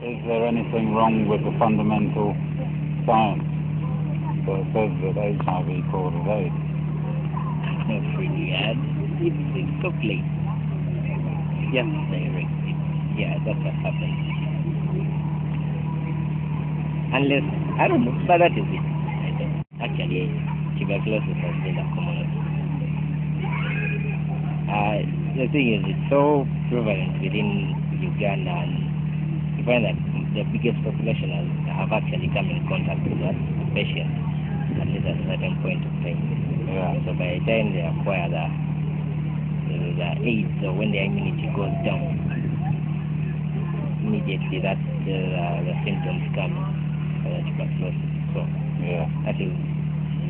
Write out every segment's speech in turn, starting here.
Is there anything wrong with the fundamental science that says that HIV causes AIDS? Not really. It's totally just direct. Yeah, that's what happened. Unless, I don't know, but that is it. Actually, tuberculosis has been a common. The thing is, it's so prevalent within Uganda, and you find that the biggest population have actually come in contact with that patient at least at a certain point of time. Yeah. So by the time they acquire the AIDS, or when their immunity goes down, immediately that the symptoms come for the tuberculosis. So Yeah. that is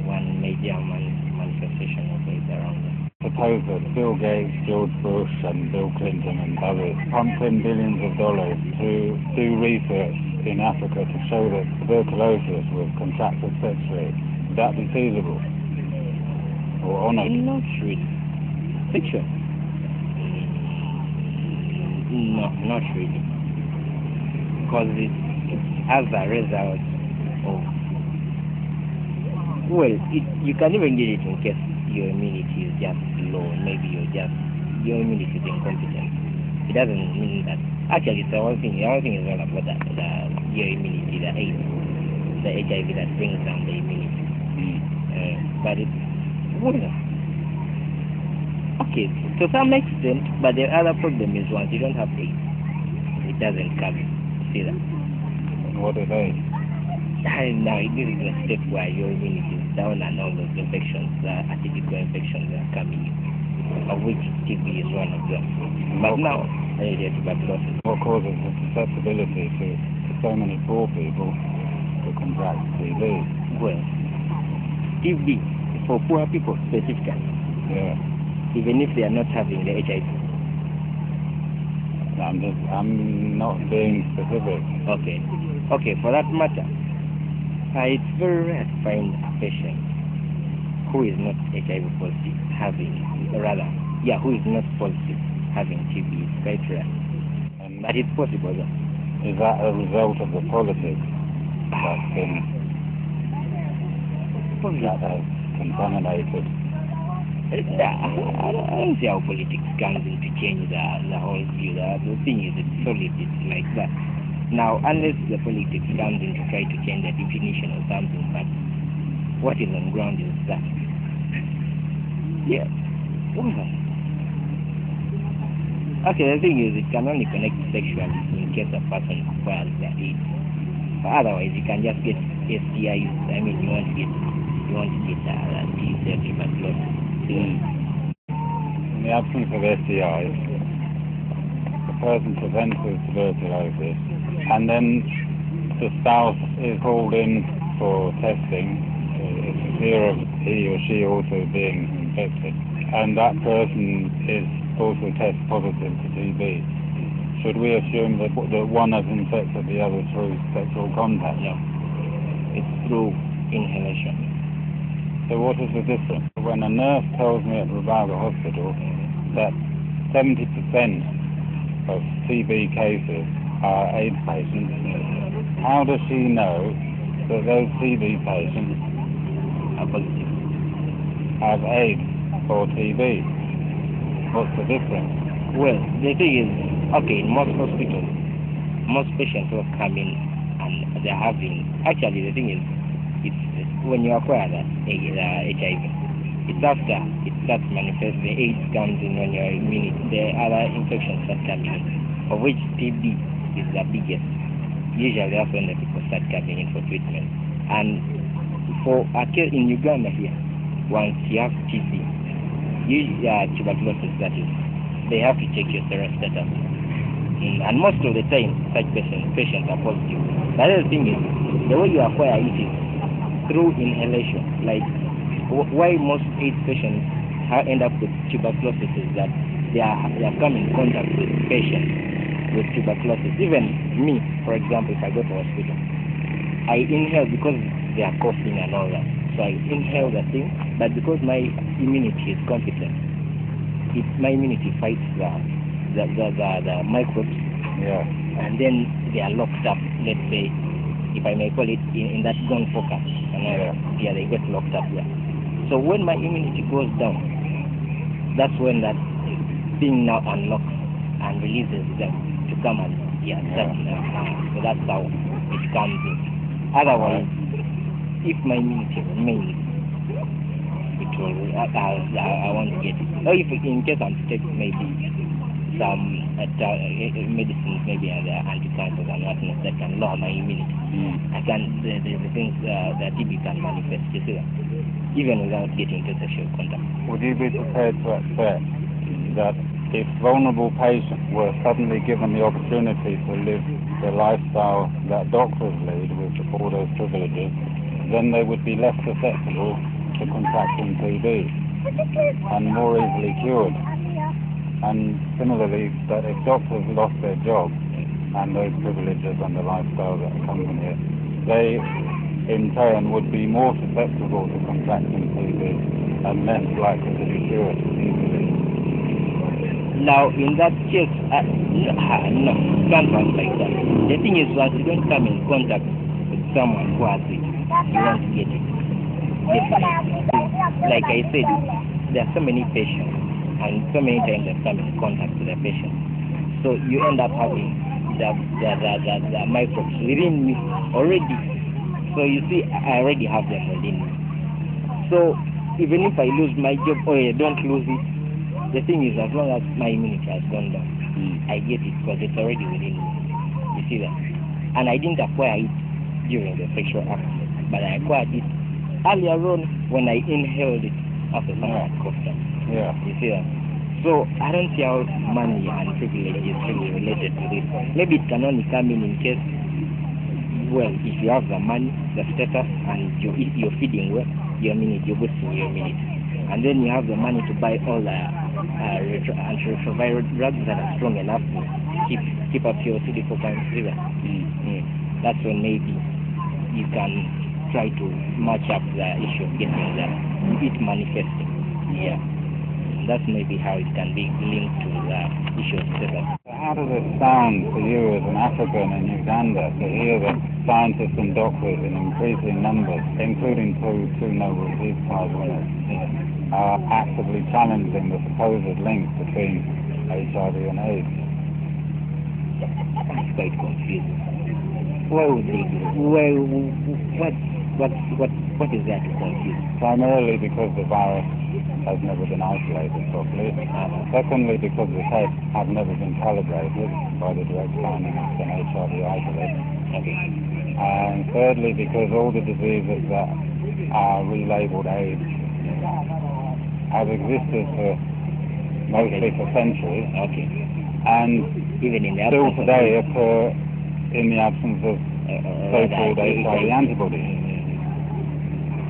one major manifestation of AIDS around them. Suppose that Bill Gates, George Bush and Bill Clinton and others pumped in billions of dollars to do research in Africa to show that tuberculosis was contracted sexually. Would that be feasible? Or honoured? Not really. Fiction? No, not really. Because it as a result of, well, you can even get it in case your immunity is just low, maybe your immunity is incompetent. It doesn't mean that. Actually, the whole thing is all about your immunity, the AIDS, the HIV that brings down the immunity. But it's, well, okay, to some extent, but the other problem is once you don't have AIDS, it doesn't cover. See that? What are they? Now, this is a step where your immunity is down and all those infections, atypical infections are coming in, of which TB is one of them. But now, tuberculosis. What causes the susceptibility to so many poor people to contract TB? Well, TB is for poor people specifically. Yeah. Even if they are not having the HIV. I'm not being specific. Okay, for that matter, it's very rare to find a patient who is not HIV positive who is not positive having TB. It's quite rare. But it's possible though. Is that a result of the politics that's been that has contaminated? I don't see how politics comes in to change the whole view. The thing is, it's solid, it's like that. Now, unless the politics comes in to try to change the definition or something, but what is on ground is that. Yeah. Okay, the thing is, it can only connect sexually in case a person acquires the AIDS. But otherwise, you can just get STIs. I mean, you want to get the T-cell tuberculosis. In the absence of STIs, the person presents with tuberculosis, and then the spouse is called in for testing, it's fear of he or she also being infected, and that person is also test positive to TB. Should we assume that one has infected the other through sexual contact? No, it's through inhalation. So what is the difference? When a nurse tells me at Rubaga Hospital that 70% of TB cases are AIDS patients, how does she know that those TB patients are positive, have AIDS or TB? What's the difference? Well, the thing is, okay, in most hospitals, most patients will come in and they're having, actually the thing is, it's when you acquire the HIV, it's after it starts manifesting, the AIDS comes in when your immunity, the other infections start coming in, of which TB is the biggest. Usually that's when the people start coming in for treatment. And for a case in Uganda here, once you have TB, tuberculosis that is, they have to check your serum status. And most of the time, such patients are positive. The other thing is, the way you acquire it is through inhalation. Like, why most AIDS patients end up with tuberculosis is that they have come in contact with patients with tuberculosis. Even me, for example, if I go to hospital, I inhale because they are coughing and all that. So I inhale the thing, but because my immunity is competent, my immunity fights the microbes Yeah. And then they are locked up, let's say, if I may call it, in that gun focus. Yeah, they get locked up there. So when my immunity goes down, that's when that thing now unlocks and releases them to come and start. So that's how it comes in. Otherwise, if my immunity remains, it will, I won't get it. Or if in case I'm taking maybe some medicines, maybe anti-cancers and whatnot that can lower my immunity, I can, the things that TB can manifest, you see that, even without getting into sexual contact. Would you be prepared to accept that if vulnerable patients were suddenly given the opportunity to live the lifestyle that doctors lead with all those privileges, then they would be less susceptible to contracting TB and more easily cured? And similarly, that if doctors lost their jobs and those privileges and the lifestyle that accompany it, they in turn would be more susceptible to contracting TB and less likely to be cured easily. Now, in that case, no, can't work like that. The thing is, once you don't come in contact with someone who has it, you won't get it. Definitely. Like I said, there are so many patients, and so many times they come in contact with the patient. So you end up having the microbes within me already. So you see, I already have them within me. So even if I lose my job or I don't lose it, the thing is, as long as my immunity has gone down, I get it because it's already within me. You see that? And I didn't acquire it during the sexual act, but I acquired it earlier on when I inhaled it after someone had coughed up. Yeah. You see that? So I don't see how money and privilege is really related to this. Maybe it can only come in case, well, if you have the money, the status, and you're feeding well, your immunity, you're boosting your immunity. And then you have the money to buy all the antiretroviral drugs that are strong enough to keep up your CD4 count. That's when maybe you can try to match up the issue of getting it manifesting. Yeah. That's maybe how it can be linked to the issue of status. How does it sound for you as an African in Uganda to hear that scientists and doctors in increasing numbers, including two Nobel Peace Prize winners, are actively challenging the supposed link between HIV and AIDS? It's quite confusing. Why would they do? What is that to confuse? Primarily because the virus has never been isolated properly. Secondly, because the tests have never been calibrated by the direct finding of an HIV isolate. Okay. And thirdly, because all the diseases that are relabeled AIDS have existed for mostly for centuries. Okay. And even in the still today occur in the absence of so-called HIV antibodies.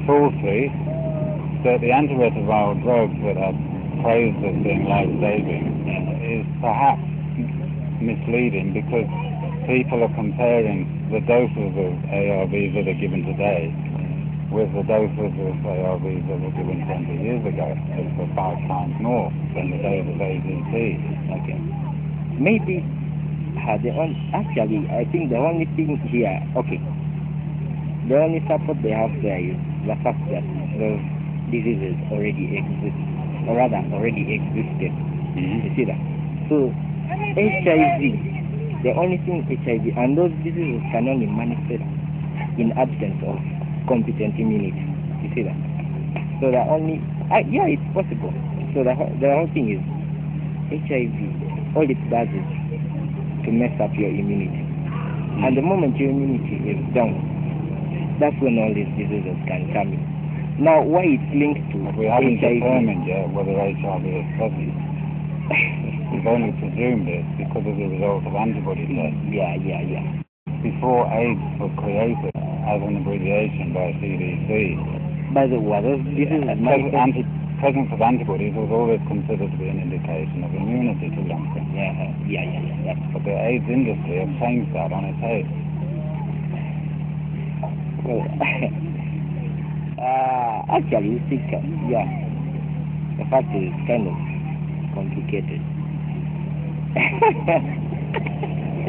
Fourthly, that the antiretroviral drugs that are praised as being life-saving is perhaps misleading because people are comparing the doses of ARVs that are given today with the doses of ARVs that were given 20 years ago. It's for 5 times more than the days of AZT. Okay. Maybe actually, I think the only thing here, the only support they have there is the fact that those diseases already exist, or rather already existed. You see that? So HIV, the only thing HIV, and those diseases can only manifest in absence of competent immunity. You see that? So the only, it's possible. So the whole thing is HIV, all it does is to mess up your immunity. And the moment your immunity is down, that's when all these diseases can come in. Now, why it's linked to we haven't HIV? Determined yet whether HIV is present. We've only presumed it because of the result of antibody tests. Yeah. Before AIDS was created as an abbreviation by CDC, by the way, presence of antibodies was always considered to be an indication of immunity to something. Yeah. But the AIDS industry have changed that on its head. Well, actually, you think, the fact is kind of complicated.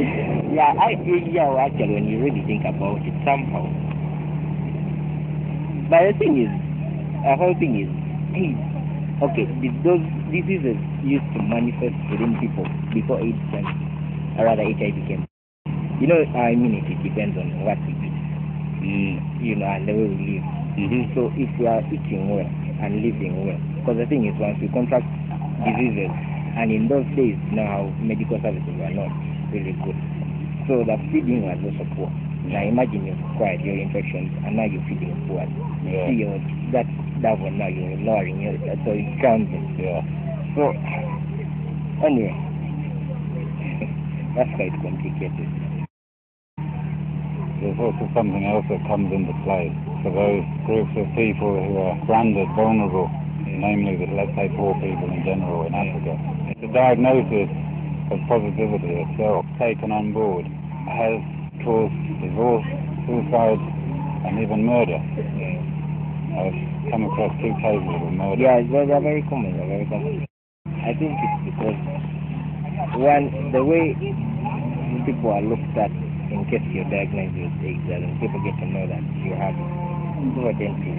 Actually, when you really think about it, somehow. But the thing is, the whole thing is, okay, those diseases used to manifest within people before AIDS and rather HIV came. You know, our immunity depends on what we eat, and the way we live. So if we are eating well and living well, because the thing is, once we contract diseases, and in those days, now medical services were not really good, so the feeding was also poor. Now imagine you've acquired your infections and now you're feeding poor. See that one now you're lowering your, so it comes in. So anyway, that's quite complicated. There's also something else that comes into play for those groups of people who are branded vulnerable, namely, let's say, poor people in general in Africa. The diagnosis of positivity itself, taken on board, has caused divorce, suicide, and even murder. I've come across 2 cases of murder. Yeah, they're very common. I think it's because, one, the way people are looked at in case you're diagnosed with AIDS, and people get to know that you have people tend to,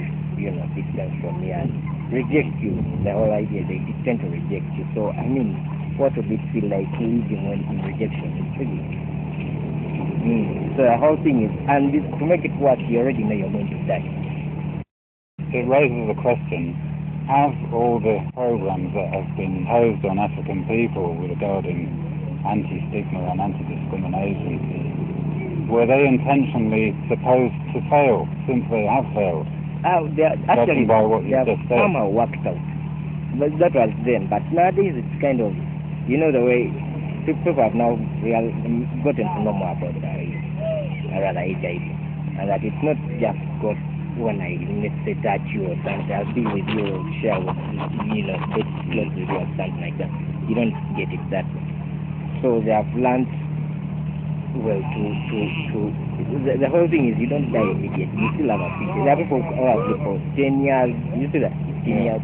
distance from you and reject you. The whole idea, they tend to reject you. So, I mean, what would it feel like living when in rejection? It's really. So the whole thing is, and to make it worse, you already know you're going to die. It raises the question, have all the programs that have been imposed on African people regarding anti-stigma and anti-discrimination, were they intentionally supposed to fail, since they have failed? Actually, by what you they have just said. somehow worked out. But that was then. But nowadays it's kind of, the way people have now gotten to know more about HIV, and that it's not just got when I, let's say, touch you or something, I'll be with you or share with get close with you or something like that. You don't get it that way. So they have learned well the whole thing is you don't die immediately. You still have a future. There are people who have lived for 10 years, you see that, 15 years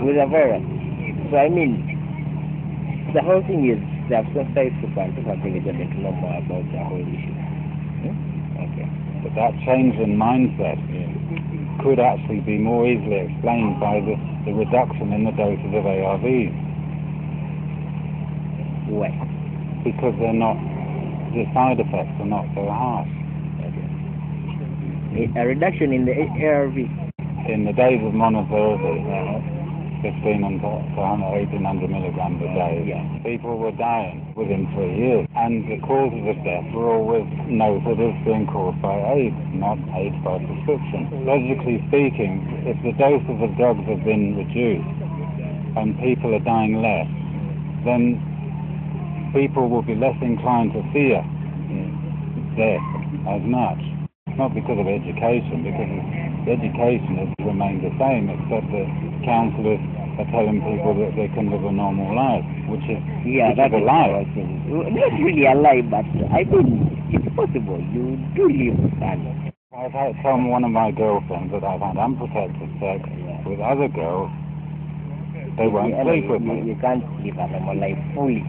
with a virus. So I mean, the whole thing is they have sensitized people and people have really gotten to know more about the whole issue. Okay. But that change in mindset could actually be more easily explained by the reduction in the doses of ARVs. Why? Because the side effects are not so harsh. Okay. A reduction in the ARV? In the days of monotherapy, 1800 milligrams a day, people were dying within 3 years, and the causes of death were always noted as being caused by AIDS, not AIDS by prescription. Logically speaking, if the doses of drugs have been reduced and people are dying less, then people will be less inclined to fear death as much. Not because of education, because education has remained the same, except that counsellors are telling people that they can live a normal life, which is a lie. Not really a lie, but I mean, it's possible. You do live that. I've had told one of my girlfriends that I've had unprotected sex with other girls. They won't sleep with me. You can't live a normal life fully.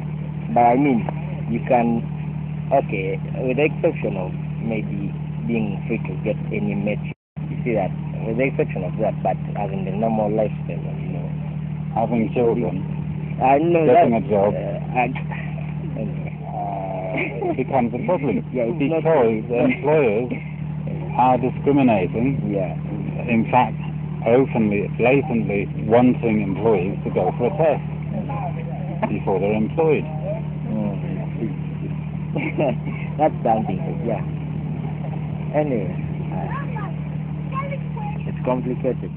But I mean, you can, okay, with the exception of maybe being free to get any mate, you see that, with the exception of that, but having the normal lifestyle, having children, getting a job, it becomes a problem. Because employers are discriminating, in fact, openly, blatantly wanting employees to go for a test before they're employed. That's something, Anyway, it's complicated.